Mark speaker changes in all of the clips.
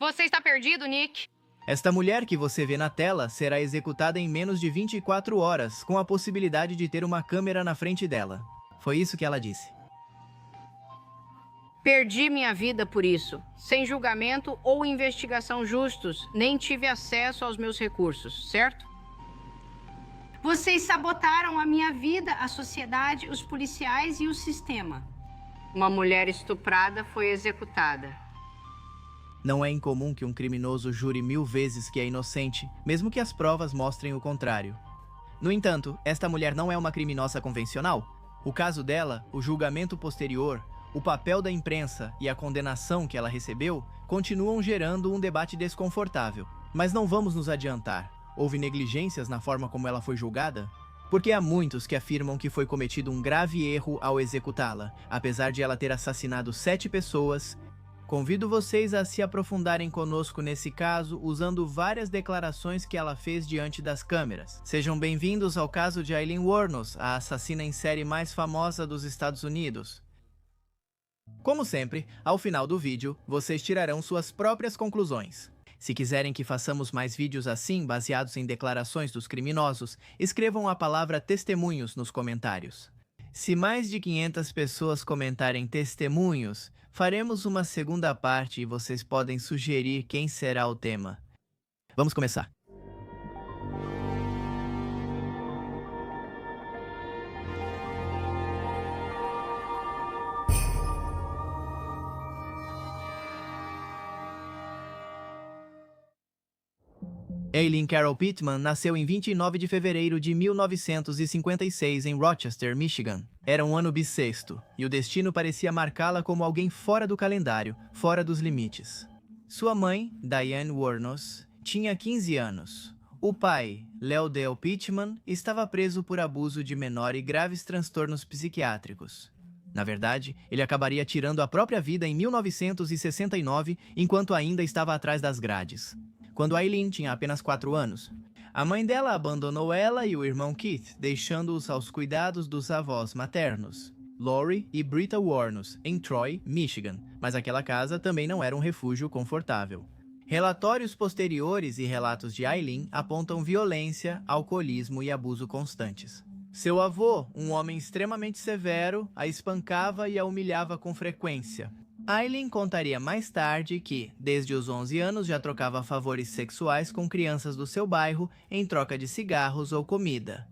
Speaker 1: Você está perdido, Nick?
Speaker 2: Esta mulher que você vê na tela será executada em menos de 24 horas, com a possibilidade de ter uma câmera na frente dela. Foi isso que ela disse.
Speaker 1: Perdi minha vida por isso. Sem julgamento ou investigação justos, nem tive acesso aos meus recursos, certo?
Speaker 3: Vocês sabotaram a minha vida, a sociedade, os policiais e o sistema.
Speaker 1: Uma mulher estuprada foi executada.
Speaker 2: Não é incomum que um criminoso jure 1000 vezes que é inocente, mesmo que as provas mostrem o contrário. No entanto, esta mulher não é uma criminosa convencional. O caso dela, o julgamento posterior, o papel da imprensa e a condenação que ela recebeu continuam gerando um debate desconfortável. Mas não vamos nos adiantar. Houve negligências na forma como ela foi julgada? Porque há muitos que afirmam que foi cometido um grave erro ao executá-la, apesar de ela ter assassinado 7 pessoas. Convido vocês a se aprofundarem conosco nesse caso, usando várias declarações que ela fez diante das câmeras. Sejam bem-vindos ao caso de Aileen Wuornos, a assassina em série mais famosa dos Estados Unidos. Como sempre, ao final do vídeo, vocês tirarão suas próprias conclusões. Se quiserem que façamos mais vídeos assim, baseados em declarações dos criminosos, escrevam a palavra testemunhos nos comentários. Se mais de 500 pessoas comentarem testemunhos, faremos uma segunda parte e vocês podem sugerir quem será o tema. Vamos começar. Aileen Carol Pittman nasceu em 29 de fevereiro de 1956 em Rochester, Michigan. Era um ano bissexto, e o destino parecia marcá-la como alguém fora do calendário, fora dos limites. Sua mãe, Diane Wuornos, tinha 15 anos. O pai, Leo Dale Pittman, estava preso por abuso de menor e graves transtornos psiquiátricos. Na verdade, ele acabaria tirando a própria vida em 1969, enquanto ainda estava atrás das grades. Quando Aileen tinha apenas 4 anos, a mãe dela abandonou ela e o irmão Keith, deixando-os aos cuidados dos avós maternos, Lori e Britta Wuornos, em Troy, Michigan, mas aquela casa também não era um refúgio confortável. Relatórios posteriores e relatos de Aileen apontam violência, alcoolismo e abuso constantes. Seu avô, um homem extremamente severo, a espancava e a humilhava com frequência. Aileen contaria mais tarde que, desde os 11 anos, já trocava favores sexuais com crianças do seu bairro em troca de cigarros ou comida.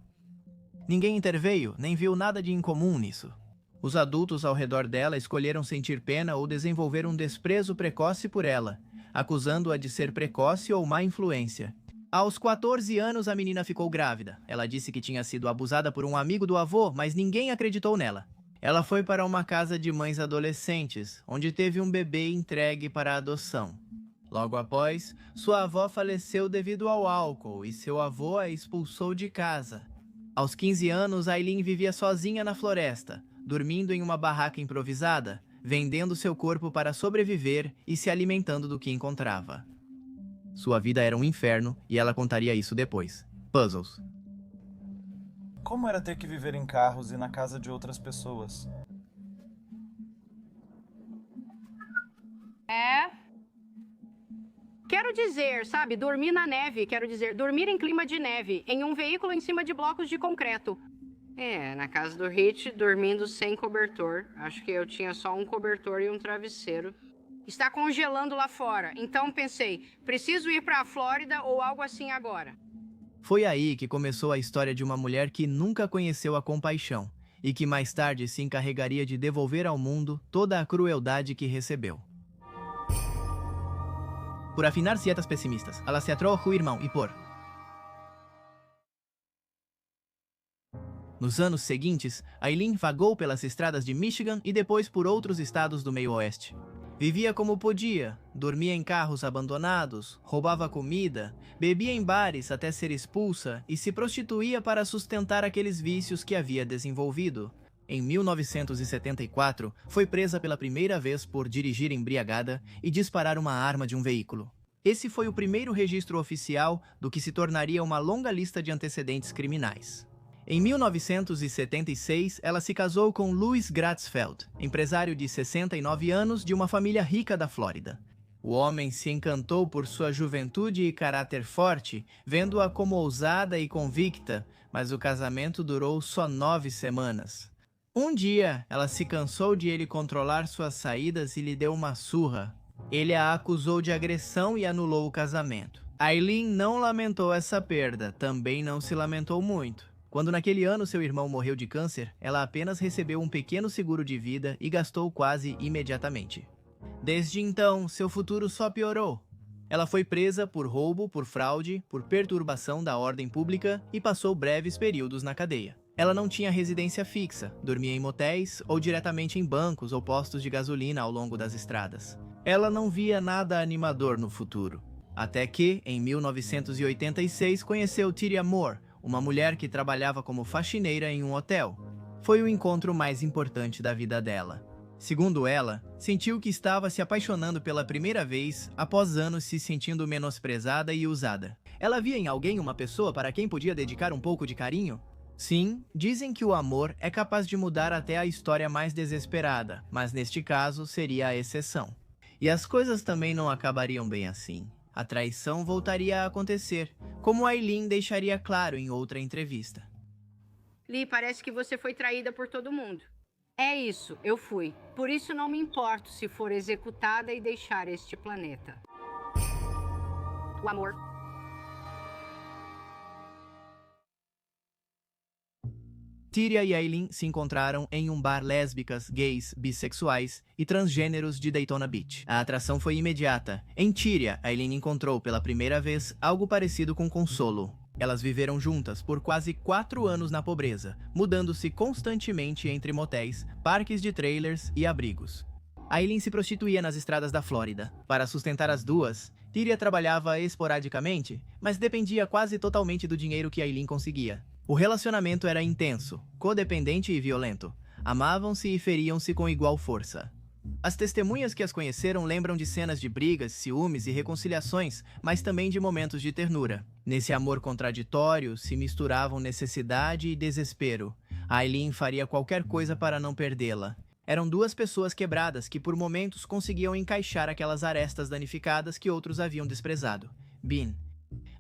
Speaker 2: Ninguém interveio, nem viu nada de incomum nisso. Os adultos ao redor dela escolheram sentir pena ou desenvolver um desprezo precoce por ela, acusando-a de ser precoce ou má influência. Aos 14 anos, a menina ficou grávida. Ela disse que tinha sido abusada por um amigo do avô, mas ninguém acreditou nela. Ela foi para uma casa de mães adolescentes, onde teve um bebê entregue para a adoção. Logo após, sua avó faleceu devido ao álcool e seu avô a expulsou de casa. Aos 15 anos, Aileen vivia sozinha na floresta, dormindo em uma barraca improvisada, vendendo seu corpo para sobreviver e se alimentando do que encontrava. Sua vida era um inferno e ela contaria isso depois. Puzzles.
Speaker 4: Como era ter que viver em carros e na casa de outras pessoas?
Speaker 1: Quero dizer, sabe, dormir na neve, dormir em clima de neve, em um veículo em cima de blocos de concreto. Na casa do Rich, dormindo sem cobertor. Acho que eu tinha só um cobertor e um travesseiro. Está congelando lá fora, então pensei, preciso ir para a Flórida ou algo assim agora.
Speaker 2: Foi aí que começou a história de uma mulher que nunca conheceu a compaixão e que mais tarde se encarregaria de devolver ao mundo toda a crueldade que recebeu. Por afinar cietas pessimistas, ela se atrou o irmão e por. Nos anos seguintes, Aileen vagou pelas estradas de Michigan e depois por outros estados do meio-oeste. Vivia como podia, dormia em carros abandonados, roubava comida, bebia em bares até ser expulsa e se prostituía para sustentar aqueles vícios que havia desenvolvido. Em 1974, foi presa pela primeira vez por dirigir embriagada e disparar uma arma de um veículo. Esse foi o primeiro registro oficial do que se tornaria uma longa lista de antecedentes criminais. Em 1976, ela se casou com Louis Gratzfeld, empresário de 69 anos de uma família rica da Flórida. O homem se encantou por sua juventude e caráter forte, vendo-a como ousada e convicta, mas o casamento durou só 9 semanas. Um dia, ela se cansou de ele controlar suas saídas e lhe deu uma surra. Ele a acusou de agressão e anulou o casamento. Aileen não lamentou essa perda, também não se lamentou muito. Quando naquele ano seu irmão morreu de câncer, ela apenas recebeu um pequeno seguro de vida e gastou quase imediatamente. Desde então, seu futuro só piorou. Ela foi presa por roubo, por fraude, por perturbação da ordem pública e passou breves períodos na cadeia. Ela não tinha residência fixa, dormia em motéis ou diretamente em bancos ou postos de gasolina ao longo das estradas. Ela não via nada animador no futuro. Até que, em 1986, conheceu Tyria Moore, uma mulher que trabalhava como faxineira em um hotel. Foi o encontro mais importante da vida dela. Segundo ela, sentiu que estava se apaixonando pela primeira vez após anos se sentindo menosprezada e usada. Ela via em alguém uma pessoa para quem podia dedicar um pouco de carinho? Sim, dizem que o amor é capaz de mudar até a história mais desesperada, mas neste caso seria a exceção. E as coisas também não acabariam bem assim. A traição voltaria a acontecer, como Aileen deixaria claro em outra entrevista.
Speaker 1: Lee, parece que você foi traída por todo mundo. É isso, eu fui. Por isso não me importo se for executada e deixar este planeta. O amor.
Speaker 2: Tyria e Aileen se encontraram em um bar lésbicas, gays, bissexuais e transgêneros de Daytona Beach. A atração foi imediata. Em Tyria, Aileen encontrou pela primeira vez algo parecido com consolo. Elas viveram juntas por quase 4 anos na pobreza, mudando-se constantemente entre motéis, parques de trailers e abrigos. Aileen se prostituía nas estradas da Flórida. Para sustentar as duas, Tyria trabalhava esporadicamente, mas dependia quase totalmente do dinheiro que Aileen conseguia. O relacionamento era intenso, codependente e violento. Amavam-se e feriam-se com igual força. As testemunhas que as conheceram lembram de cenas de brigas, ciúmes e reconciliações, mas também de momentos de ternura. Nesse amor contraditório se misturavam necessidade e desespero. Aileen faria qualquer coisa para não perdê-la. Eram duas pessoas quebradas que por momentos conseguiam encaixar aquelas arestas danificadas que outros haviam desprezado. Bean.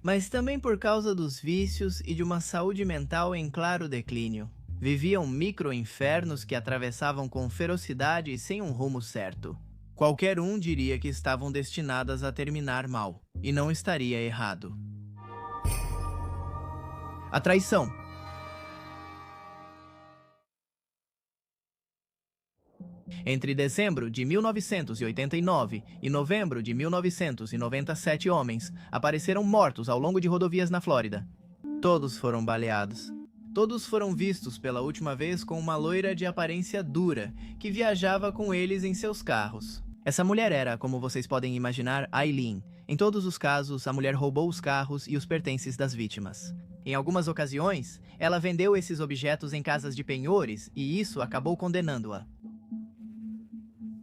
Speaker 2: Mas também por causa dos vícios e de uma saúde mental em claro declínio. Viviam micro-infernos que atravessavam com ferocidade e sem um rumo certo. Qualquer um diria que estavam destinadas a terminar mal, e não estaria errado. A traição. Entre dezembro de 1989 e novembro de 1997 homens apareceram mortos ao longo de rodovias na Flórida. Todos foram baleados. Todos foram vistos pela última vez com uma loira de aparência dura, que viajava com eles em seus carros. Essa mulher era, como vocês podem imaginar, Aileen. Em todos os casos, a mulher roubou os carros e os pertences das vítimas. Em algumas ocasiões, ela vendeu esses objetos em casas de penhores e isso acabou condenando-a.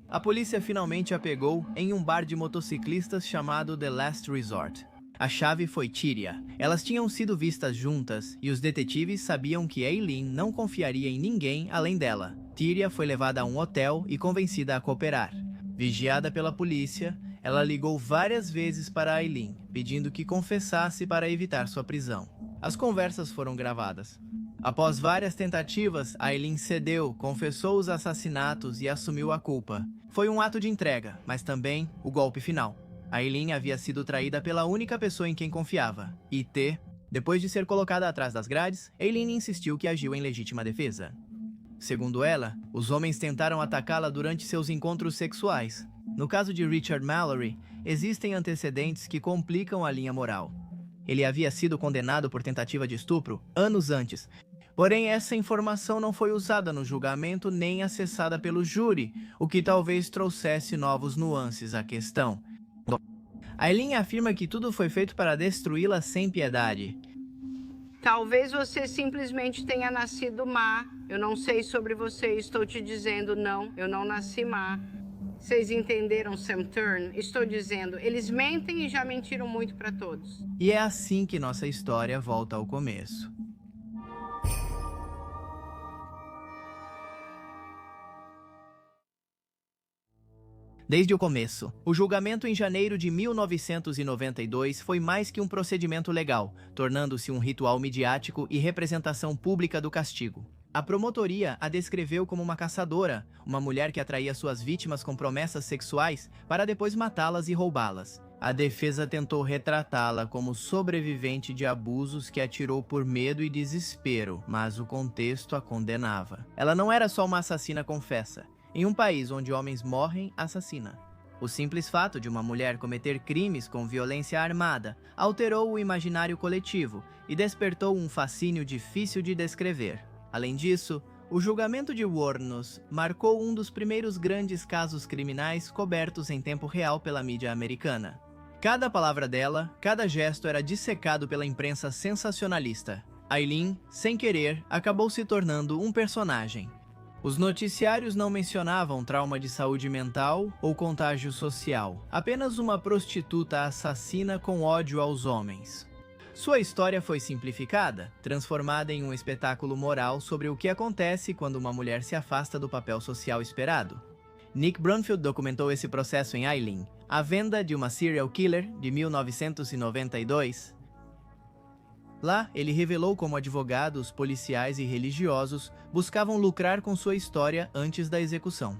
Speaker 2: A polícia finalmente a pegou em um bar de motociclistas chamado The Last Resort. A chave foi Tyria. Elas tinham sido vistas juntas e os detetives sabiam que Aileen não confiaria em ninguém além dela. Tyria foi levada a um hotel e convencida a cooperar. Vigiada pela polícia, ela ligou várias vezes para Aileen, pedindo que confessasse para evitar sua prisão. As conversas foram gravadas. Após várias tentativas, Aileen cedeu, confessou os assassinatos e assumiu a culpa. Foi um ato de entrega, mas também o golpe final. Aileen havia sido traída pela única pessoa em quem confiava, IT. Depois de ser colocada atrás das grades, Aileen insistiu que agiu em legítima defesa. Segundo ela, os homens tentaram atacá-la durante seus encontros sexuais. No caso de Richard Mallory, existem antecedentes que complicam a linha moral. Ele havia sido condenado por tentativa de estupro anos antes. Porém, essa informação não foi usada no julgamento nem acessada pelo júri, o que talvez trouxesse novos nuances à questão. Aileen afirma que tudo foi feito para destruí-la sem piedade.
Speaker 1: Talvez você simplesmente tenha nascido má. Eu não sei sobre você, estou te dizendo não, eu não nasci má. Vocês entenderam, Sam Turn? Estou dizendo, eles mentem e já mentiram muito para todos.
Speaker 2: E é assim que nossa história volta ao começo. Desde o começo, o julgamento em janeiro de 1992 foi mais que um procedimento legal, tornando-se um ritual midiático e representação pública do castigo. A promotoria a descreveu como uma caçadora, uma mulher que atraía suas vítimas com promessas sexuais para depois matá-las e roubá-las. A defesa tentou retratá-la como sobrevivente de abusos que atirou por medo e desespero, mas o contexto a condenava. Ela não era só uma assassina confessa. Em um país onde homens morrem, assassina. O simples fato de uma mulher cometer crimes com violência armada alterou o imaginário coletivo e despertou um fascínio difícil de descrever. Além disso, o julgamento de Wuornos marcou um dos primeiros grandes casos criminais cobertos em tempo real pela mídia americana. Cada palavra dela, cada gesto era dissecado pela imprensa sensacionalista. Aileen, sem querer, acabou se tornando um personagem. Os noticiários não mencionavam trauma de saúde mental ou contágio social, apenas uma prostituta assassina com ódio aos homens. Sua história foi simplificada, transformada em um espetáculo moral sobre o que acontece quando uma mulher se afasta do papel social esperado. Nick Brunfield documentou esse processo em Aileen, A Venda de uma Serial Killer, de 1992. Lá, ele revelou como advogados, policiais e religiosos buscavam lucrar com sua história antes da execução.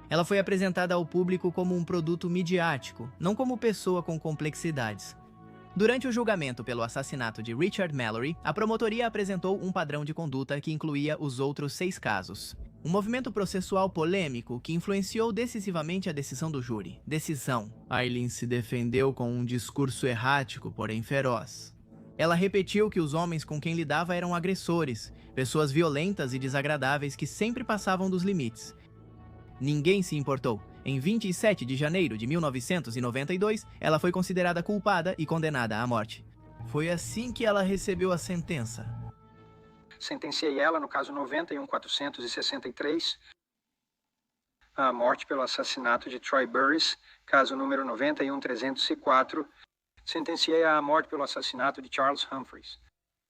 Speaker 2: Ela foi apresentada ao público como um produto midiático, não como pessoa com complexidades. Durante o julgamento pelo assassinato de Richard Mallory, a promotoria apresentou um padrão de conduta que incluía os outros 6 casos. Um movimento processual polêmico que influenciou decisivamente a decisão do júri. Decisão. Aileen se defendeu com um discurso errático, porém feroz. Ela repetiu que os homens com quem lidava eram agressores, pessoas violentas e desagradáveis que sempre passavam dos limites. Ninguém se importou. Em 27 de janeiro de 1992, ela foi considerada culpada e condenada à morte. Foi assim que ela recebeu a sentença.
Speaker 5: Sentenciei ela no caso 91.463, à morte pelo assassinato de Troy Burris, caso número 91.304. Sentenciei-a à morte pelo assassinato de Charles Humphreys.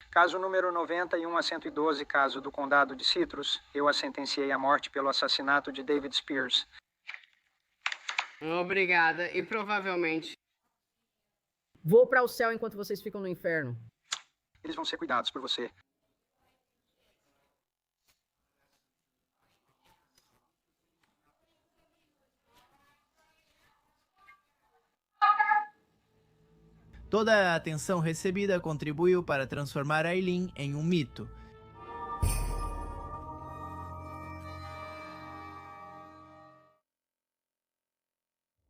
Speaker 5: Caso número 91.112, caso do Condado de Citrus, eu a sentenciei à morte pelo assassinato de David Spears.
Speaker 1: Obrigada, e provavelmente...
Speaker 6: Vou para o céu enquanto vocês ficam no inferno.
Speaker 5: Eles vão ser cuidados por você.
Speaker 2: Toda a atenção recebida contribuiu para transformar Aileen em um mito.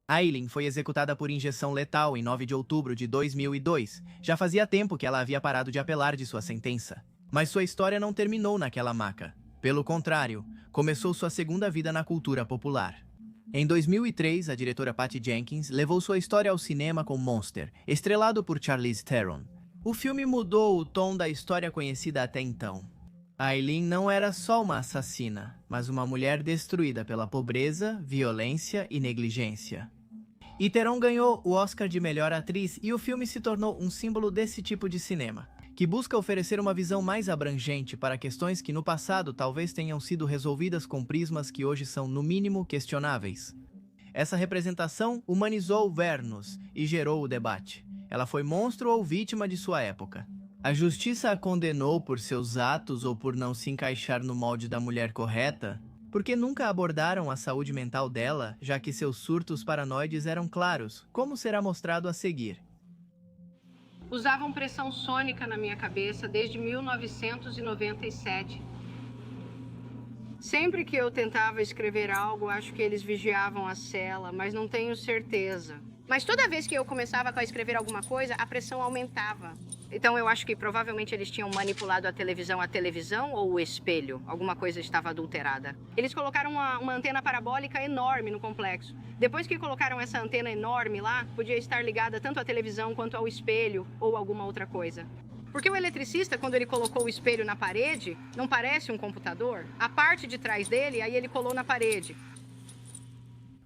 Speaker 2: Aileen foi executada por injeção letal em 9 de outubro de 2002. Já fazia tempo que ela havia parado de apelar de sua sentença. Mas sua história não terminou naquela maca. Pelo contrário, começou sua segunda vida na cultura popular. Em 2003, a diretora Patty Jenkins levou sua história ao cinema com Monster, estrelado por Charlize Theron. O filme mudou o tom da história conhecida até então. Aileen não era só uma assassina, mas uma mulher destruída pela pobreza, violência e negligência. E Theron ganhou o Oscar de melhor atriz e o filme se tornou um símbolo desse tipo de cinema, que busca oferecer uma visão mais abrangente para questões que no passado talvez tenham sido resolvidas com prismas que hoje são, no mínimo, questionáveis. Essa representação humanizou Wuornos e gerou o debate. Ela foi monstro ou vítima de sua época? A justiça a condenou por seus atos ou por não se encaixar no molde da mulher correta? Porque nunca abordaram a saúde mental dela, já que seus surtos paranoides eram claros, como será mostrado a seguir.
Speaker 3: Usavam pressão sônica na minha cabeça desde 1997.
Speaker 1: Sempre que eu tentava escrever algo, acho que eles vigiavam a cela, mas não tenho certeza.
Speaker 3: Mas toda vez que eu começava a escrever alguma coisa, a pressão aumentava.
Speaker 1: Então eu acho que provavelmente eles tinham manipulado a televisão ou o espelho. Alguma coisa estava adulterada.
Speaker 3: Eles colocaram uma antena parabólica enorme no complexo. Depois que colocaram essa antena enorme lá, podia estar ligada tanto à televisão quanto ao espelho ou alguma outra coisa. Porque o eletricista, quando ele colocou o espelho na parede, não parece um computador? A parte de trás dele, aí ele colou na parede.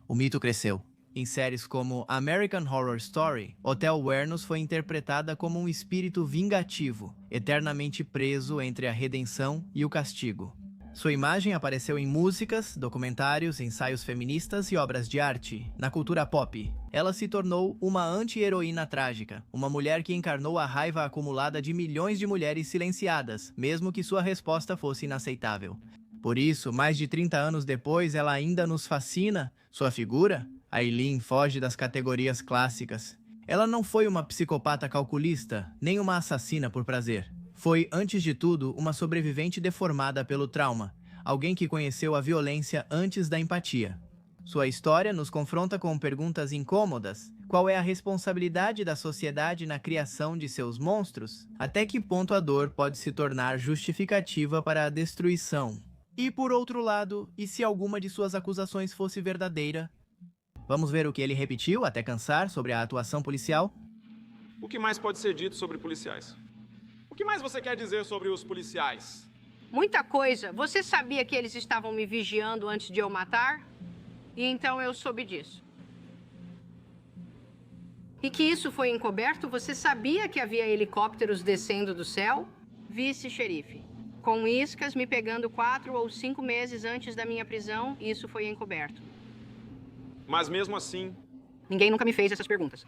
Speaker 2: O mito cresceu. Em séries como American Horror Story, Hotel Wuornos foi interpretada como um espírito vingativo, eternamente preso entre a redenção e o castigo. Sua imagem apareceu em músicas, documentários, ensaios feministas e obras de arte. Na cultura pop, ela se tornou uma anti-heroína trágica, uma mulher que encarnou a raiva acumulada de milhões de mulheres silenciadas, mesmo que sua resposta fosse inaceitável. Por isso, mais de 30 anos depois, ela ainda nos fascina. Sua figura, Aileen, foge das categorias clássicas. Ela não foi uma psicopata calculista, nem uma assassina por prazer. Foi, antes de tudo, uma sobrevivente deformada pelo trauma, alguém que conheceu a violência antes da empatia. Sua história nos confronta com perguntas incômodas. Qual é a responsabilidade da sociedade na criação de seus monstros? Até que ponto a dor pode se tornar justificativa para a destruição? E por outro lado, e se alguma de suas acusações fosse verdadeira? Vamos ver o que ele repetiu até cansar sobre a atuação policial?
Speaker 7: O que mais pode ser dito sobre policiais? O que mais você quer dizer sobre os policiais?
Speaker 3: Muita coisa. Você sabia que eles estavam me vigiando antes de eu matar? E então eu soube disso. E que isso foi encoberto? Você sabia que havia helicópteros descendo do céu? Vice-xerife. Com iscas me pegando 4 ou 5 meses antes da minha prisão, isso foi encoberto.
Speaker 7: Mas mesmo assim...
Speaker 3: Ninguém nunca me fez essas perguntas.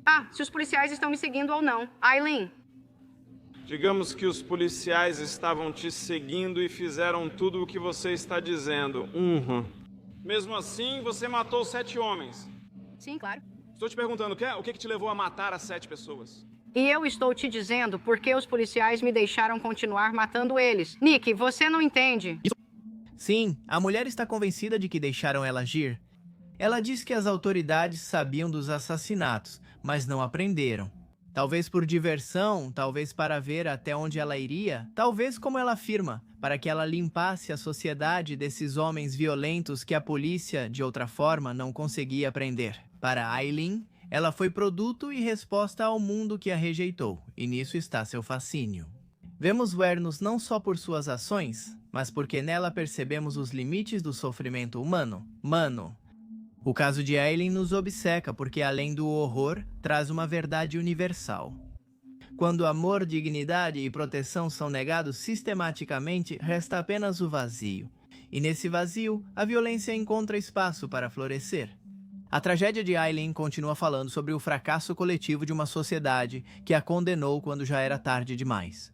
Speaker 3: Ah, se os policiais estão me seguindo ou não. Aileen.
Speaker 7: Digamos que os policiais estavam te seguindo e fizeram tudo o que você está dizendo. Mesmo assim, você matou 7 homens.
Speaker 3: Sim, claro.
Speaker 7: Estou te perguntando, o que te levou a matar as 7 pessoas?
Speaker 3: E eu estou te dizendo por que os policiais me deixaram continuar matando eles. Nick, você não entende.
Speaker 2: Sim, a mulher está convencida de que deixaram ela agir. Ela diz que as autoridades sabiam dos assassinatos, mas não aprenderam. Talvez por diversão, talvez para ver até onde ela iria, talvez, como ela afirma, para que ela limpasse a sociedade desses homens violentos que a polícia, de outra forma, não conseguia prender. Para Aileen, ela foi produto e resposta ao mundo que a rejeitou, e nisso está seu fascínio. Vemos Wernos não só por suas ações, mas porque nela percebemos os limites do sofrimento humano. O caso de Aileen nos obceca porque, além do horror, traz uma verdade universal. Quando amor, dignidade e proteção são negados sistematicamente, resta apenas o vazio. E nesse vazio, a violência encontra espaço para florescer. A tragédia de Aileen continua falando sobre o fracasso coletivo de uma sociedade que a condenou quando já era tarde demais.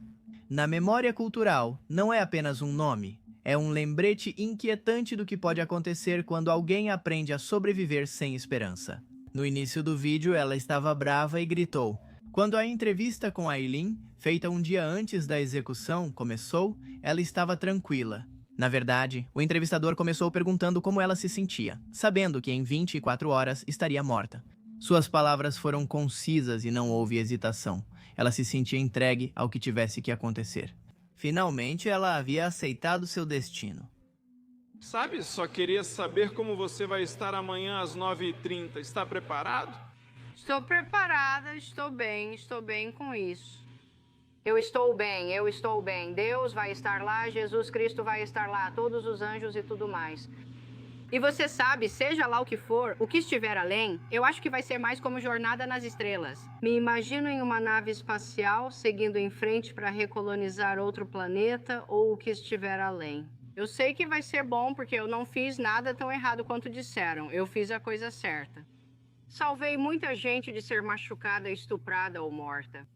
Speaker 2: Na memória cultural, não é apenas um nome. É um lembrete inquietante do que pode acontecer quando alguém aprende a sobreviver sem esperança. No início do vídeo, ela estava brava e gritou. Quando a entrevista com Aileen, feita um dia antes da execução, começou, ela estava tranquila. Na verdade, o entrevistador começou perguntando como ela se sentia, sabendo que em 24 horas estaria morta. Suas palavras foram concisas e não houve hesitação. Ela se sentia entregue ao que tivesse que acontecer. Finalmente, ela havia aceitado seu destino.
Speaker 7: Sabe, só queria saber como você vai estar amanhã às 9h30. Está preparado?
Speaker 3: Estou preparada, estou bem com isso. Eu estou bem. Deus vai estar lá, Jesus Cristo vai estar lá, todos os anjos e tudo mais. E você sabe, seja lá o que for, o que estiver além, eu acho que vai ser mais como Jornada nas Estrelas. Me imagino em uma nave espacial seguindo em frente para recolonizar outro planeta ou o que estiver além. Eu sei que vai ser bom porque eu não fiz nada tão errado quanto disseram. Eu fiz a coisa certa. Salvei muita gente de ser machucada, estuprada ou morta.